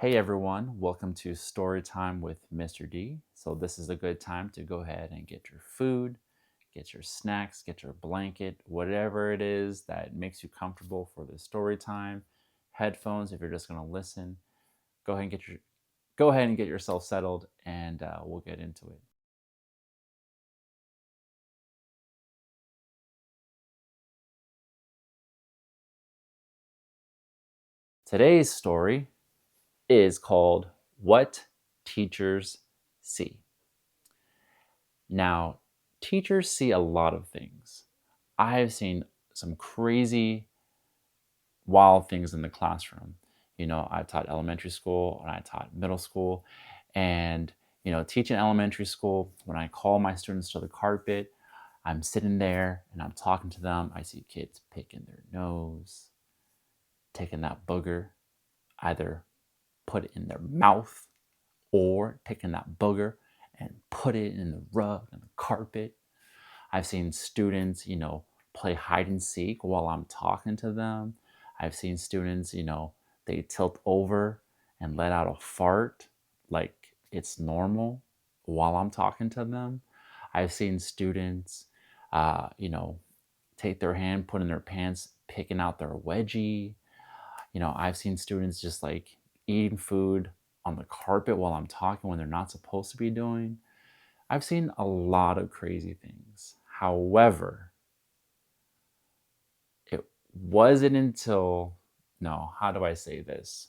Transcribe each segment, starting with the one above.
Hey everyone, welcome to Storytime with Mr. D. So, this is a good time to go ahead and get your food, get your snacks, get your blanket, whatever it is that makes you comfortable for the story time. Headphones, if you're just going to listen, go ahead and get yourself settled, and we'll get into it. Today's story is called What Teachers See. Now, teachers see a lot of things. I have seen some crazy, wild things in the classroom. I taught elementary school and I taught middle school. And, teaching elementary school, when I call my students to the carpet, I'm sitting there and I'm talking to them. I see kids picking their nose, taking that booger, either put it in their mouth or taking that booger and put it in the rug and the carpet. I've seen students, play hide and seek while I'm talking to them. I've seen students, they tilt over and let out a fart like it's normal while I'm talking to them. I've seen students, uh, you know, take their hand, put in their pants, picking out their wedgie. I've seen students just like eating food on the carpet while I'm talking when they're not supposed to be doing. I've seen a lot of crazy things. However, it wasn't until, no, how do I say this?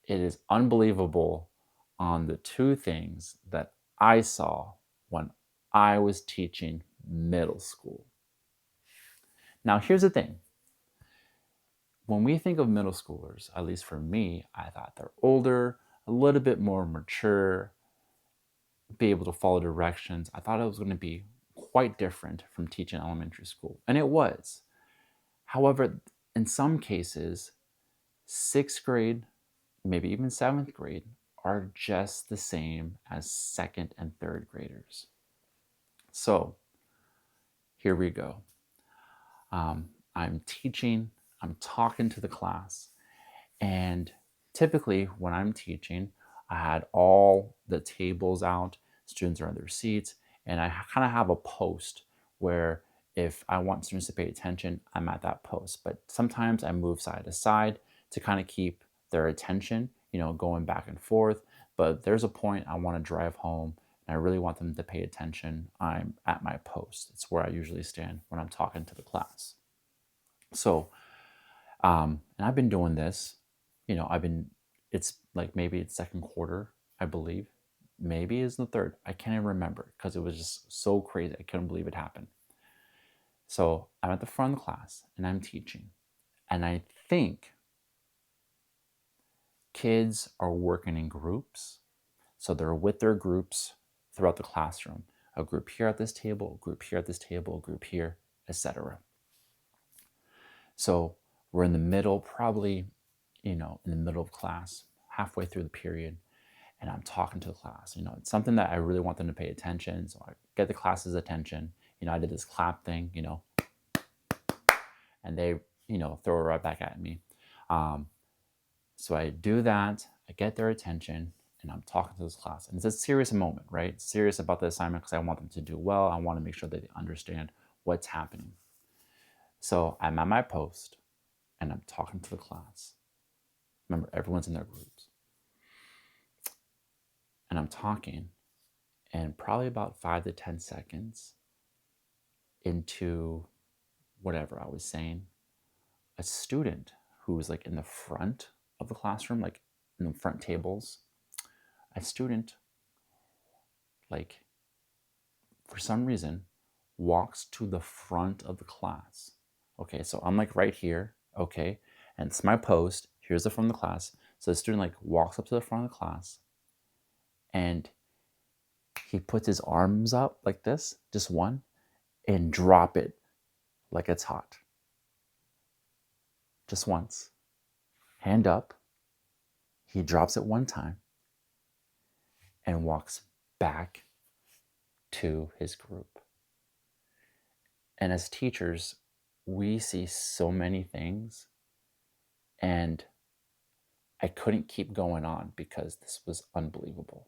It is unbelievable on the two things that I saw when I was teaching middle school. Now, here's the thing. When we think of middle schoolers, at least for me, I thought they're older, a little bit more mature, be able to follow directions. I thought it was going to be quite different from teaching elementary school, and it was. However, in some cases, sixth grade, maybe even seventh grade, are just the same as second and third graders. So here we go. I'm teaching, I'm talking to the class, and typically when I'm teaching, I had all the tables out, students are in their seats, and I kind of have a post where if I want students to pay attention, I'm at that post. But sometimes I move side to side to kind of keep their attention, going back and forth. But there's a point I want to drive home and I really want them to pay attention. I'm at my post. It's where I usually stand when I'm talking to the class. So, and I've been doing this, it's like maybe it's second quarter, I believe. Maybe it's the third. I can't even remember because it was just so crazy. I couldn't believe it happened. So I'm at the front of the class and I'm teaching. And I think kids are working in groups. So they're with their groups throughout the classroom. A group here at this table, a group here at this table, a group here, etc. So we're in the middle, probably, in the middle of class, halfway through the period, and I'm talking to the class. It's something that I really want them to pay attention. So I get the class's attention. I did this clap thing, and they, throw it right back at me. Um, so I do that, I get their attention, and I'm talking to this class. And it's a serious moment, right? Serious about the assignment because I want them to do well. I want to make sure that they understand what's happening. So I'm at my post and I'm talking to the class. Remember, everyone's in their groups. And I'm talking, and probably about 5 to 10 seconds into whatever I was saying, a student who was like in the front of the classroom, like in the front tables, a student, like for some reason, walks to the front of the class. Okay, so I'm like right here, okay, and it's my post. Here's the front of the class. So the student like walks up to the front of the class and he puts his arms up like this, just one, and drop it like it's hot. Just once. Hand up. He drops it one time and walks back to his group. And as teachers, we see so many things, and I couldn't keep going on because this was unbelievable.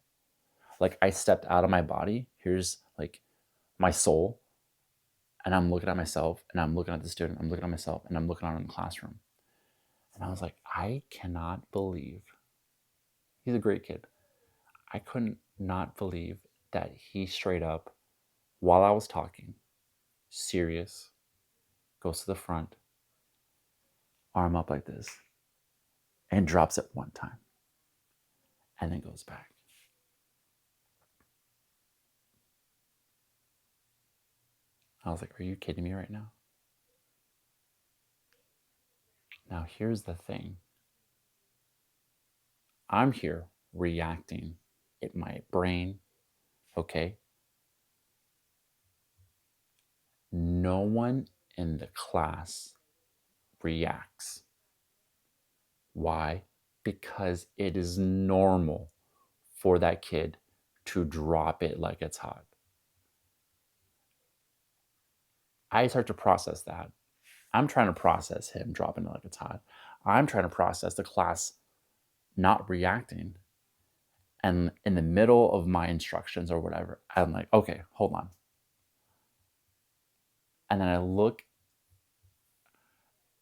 Like I stepped out of my body. Here's like my soul, and I'm looking at myself, and I'm looking at the student. I'm looking at myself, and I'm looking out in the classroom. And I was like, I cannot believe he's a great kid. I couldn't not believe that he straight up, while I was talking, serious, goes to the front, arm up like this, and drops it one time, and then goes back. I was like, are you kidding me right now? Now, here's the thing. I'm here reacting in my brain, okay? No one in the class reacts. Why? Because it is normal for that kid to drop it like it's hot. I start to process that. I'm trying to process him dropping it like it's hot. I'm trying to process the class not reacting. And in the middle of my instructions or whatever, I'm like, okay, hold on. And then I look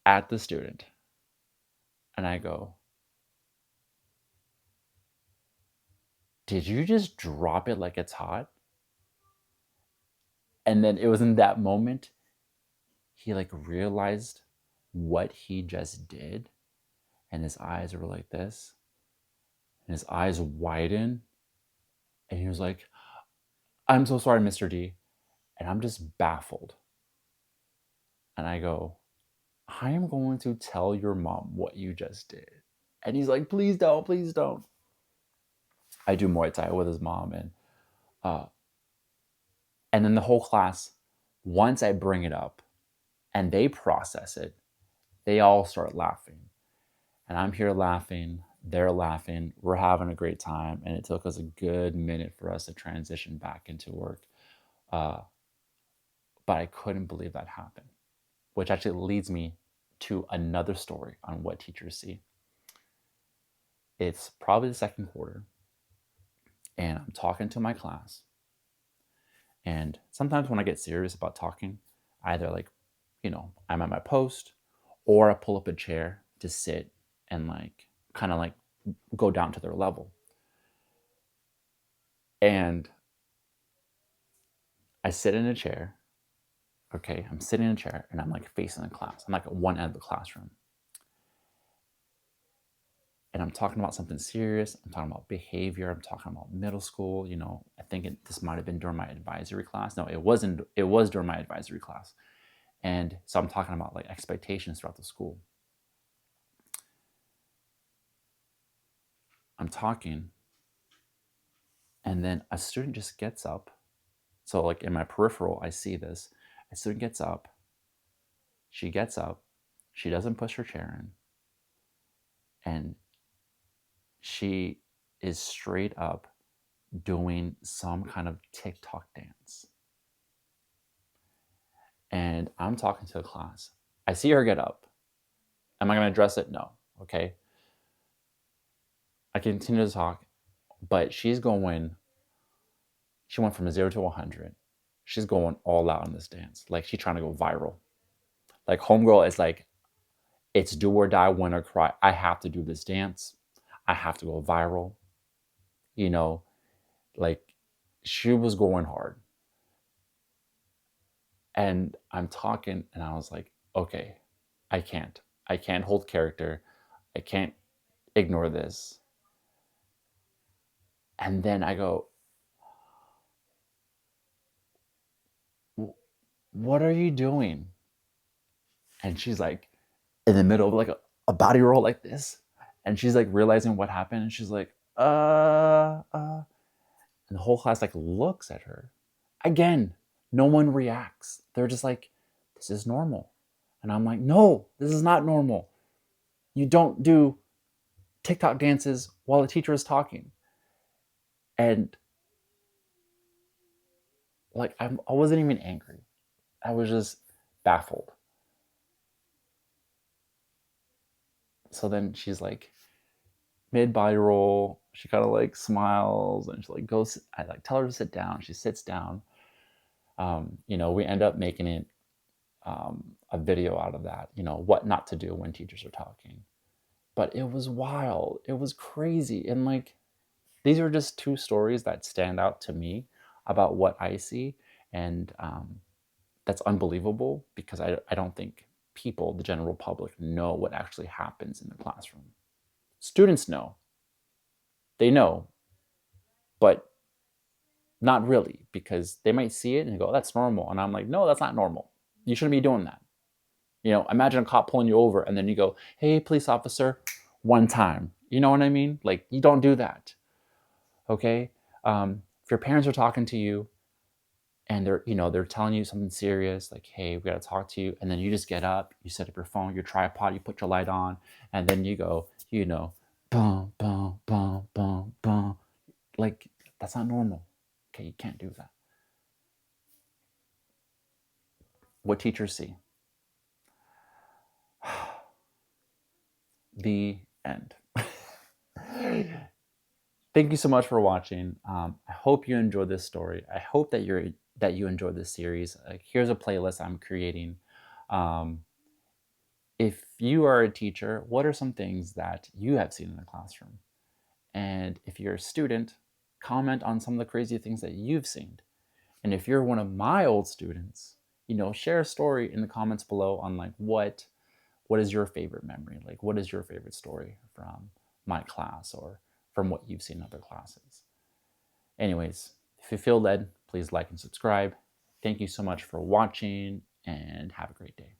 at the student and I go, did you just drop it like it's hot? And then it was in that moment he like realized what he just did, and his eyes were like this, and his eyes widened, and he was like, I'm so sorry, Mr. D. And I'm just baffled. And I go, I am going to tell your mom what you just did. And he's like, please don't, please don't. I do Muay Thai with his mom, uh, and then the whole class, once I bring it up and they process it, they all start laughing. And I'm here laughing, they're laughing, we're having a great time. And it took us a good minute for us to transition back into work. Uh, but I couldn't believe that happened, which actually leads me to another story on what teachers see. It's probably the second quarter, and I'm talking to my class. And sometimes when I get serious about talking, I either like, I'm at my post, or I pull up a chair to sit and like kind of like go down to their level. And I sit in a chair. Okay, I'm sitting in a chair and I'm like facing the class. I'm like at one end of the classroom. And I'm talking about something serious. I'm talking about behavior. I'm talking about middle school. I think this might have been during my advisory class. No, it wasn't. It was during my advisory class. And so I'm talking about like expectations throughout the school. I'm talking, and then a student just gets up. So like in my peripheral, I see this. A student gets up. She gets up. She doesn't push her chair in. And she is straight up doing some kind of TikTok dance. And I'm talking to the class. I see her get up. Am I going to address it? No. Okay. I continue to talk, but she went from 0 to 100. She's going all out in this dance. Like she's trying to go viral. Like homegirl is like, it's do or die, win or cry. I have to do this dance. I have to go viral. You know, like she was going hard. And I'm talking and I was like, okay, I can't. I can't hold character. I can't ignore this. And then I go, what are you doing? And she's like in the middle of like a body roll like this. And she's like realizing what happened. And she's like, And the whole class like looks at her. Again, no one reacts. They're just like, this is normal. And I'm like, no, this is not normal. You don't do TikTok dances while the teacher is talking. And like, I wasn't even angry. I was just baffled. So then she's like, mid-body roll. She kind of like smiles and she like goes, I like tell her to sit down. She sits down. We end up making it a video out of that, what not to do when teachers are talking. But it was wild. It was crazy. And like, these are just two stories that stand out to me about what I see. And that's unbelievable because I don't think people, the general public, know what actually happens in the classroom. Students know, they know, but not really, because they might see it and go, that's normal. And I'm like, no, that's not normal. You shouldn't be doing that. Imagine a cop pulling you over and then you go, hey, police officer, one time. You know what I mean? Like, you don't do that. Okay? If your parents are talking to you and they're telling you something serious, like, hey, we got to talk to you. And then you just get up, you set up your phone, your tripod, you put your light on, and then you go, boom, boom, boom, boom, boom. Like, that's not normal. Okay, you can't do that. What teachers see. The end. Thank you so much for watching. I hope you enjoyed this story. I hope that you enjoyed this series. Here's a playlist I'm creating. Um, if you are a teacher, what are some things that you have seen in the classroom? And if you're a student, comment on some of the crazy things that you've seen. And if you're one of my old students, share a story in the comments below on like what is your favorite memory? Like, what is your favorite story from my class or from what you've seen in other classes? Anyways, if you feel led, please like and subscribe. Thank you so much for watching and have a great day.